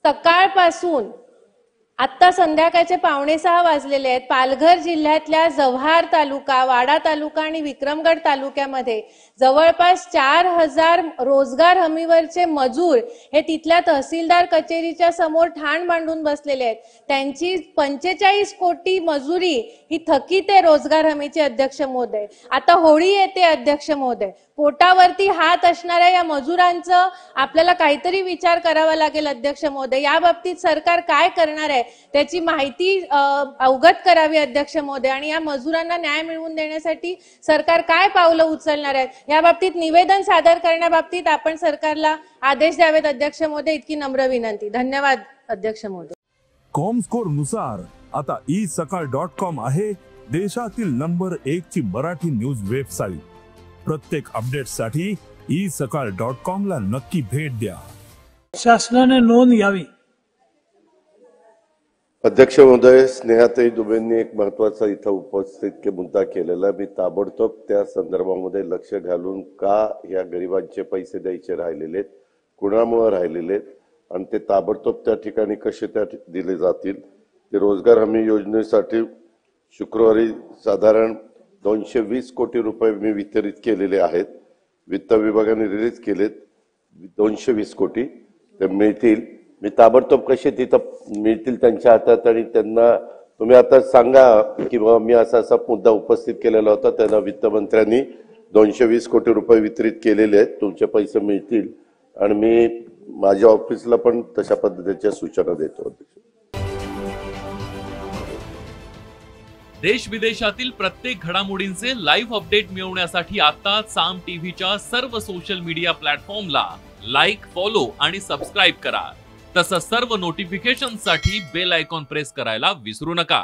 सकाळपासून आता संध्याकाळचे 5:45 वाजलेले आहेत. पालघर जिल्ह्यातल्या जव्हार तालुका, वाडा तालुका आणि विक्रमगड तालुक्यामध्ये जवळपास 4,000 रोजगार हमीवरचे मजूर हे तिथल्या तहसीलदार कचेरीच्या समोर ठाण मांडून बसलेले आहेत. त्यांची 45 कोटी मजुरी ही थकीत आहे रोजगार हमीचे अध्यक्ष महोदय. आता होळी येते अध्यक्ष महोदय. पोटावरती हात असणाऱ्या या मजुरांचं आपल्याला काहीतरी विचार करावा लागेल अध्यक्ष महोदय. या बाबतीत सरकार काय करणार आहे त्याची माहिती अवगत करावी अध्यक्ष महोदय. आणि या मजुरांना न्याय मिळवून देण्यासाठी सरकार काय पावलं उचलणार आहे या बाबतीत निवेदन सादर करण्याबाबतीत आपण सरकारला आदेश द्यावेत अध्यक्ष महोदय. इतकी नम्र विनंती. धन्यवाद अध्यक्ष महोदय. कॉमस्कोर नुसार आता isakal.com आहे देशातील नंबर 1 ची मराठी न्यूज वेबसाईट. प्रत्येक अपडेटसाठी isakal.com ला नक्की भेट द्या. शासनाने नोंद घ्यावी. अध्यक्ष महोदय, स्नेहाताई दुबेंनी एक महत्वाचा इथं उपस्थित मुद्दा केलेला. मी ताबडतोब त्या संदर्भामध्ये लक्ष घालून का या गरिबांचे पैसे द्यायचे राहिलेले, कुणामुळे राहिलेले आणि ते ताबडतोब त्या ठिकाणी कसे त्या दिले जातील. ते रोजगार हमी योजनेसाठी शुक्रवारी साधारण 220 कोटी रुपये मी वितरित केलेले आहेत. वित्त विभागाने रिलीज केलेत 220 कोटी. ते मिळतील. मी ताबडतोब कसे तिथं मिळतील त्यांच्या हातात आणि त्यांना तुम्ही आता सांगा की मी असा मुद्दा उपस्थित केलेला होता. त्यांना वित्तमंत्र्यांनी 220 कोटी रुपये वितरित केलेले आहेत. तुमचे पैसे मिळतील आणि मी माझ्या ऑफिसला पण तशा पद्धतीच्या सूचना देतो. देश विदेशातील प्रत्येक घडामोडींचे लाईव्ह अपडेट मिळवण्यासाठी आता साम टीव्हीच्या सर्व सोशल मीडिया प्लॅटफॉर्मला लाईक, फॉलो आणि सबस्क्राईब करा. तसंच सर्व नोटिफिकेशनसाठी बेल आयकॉन प्रेस करायला विसरू नका.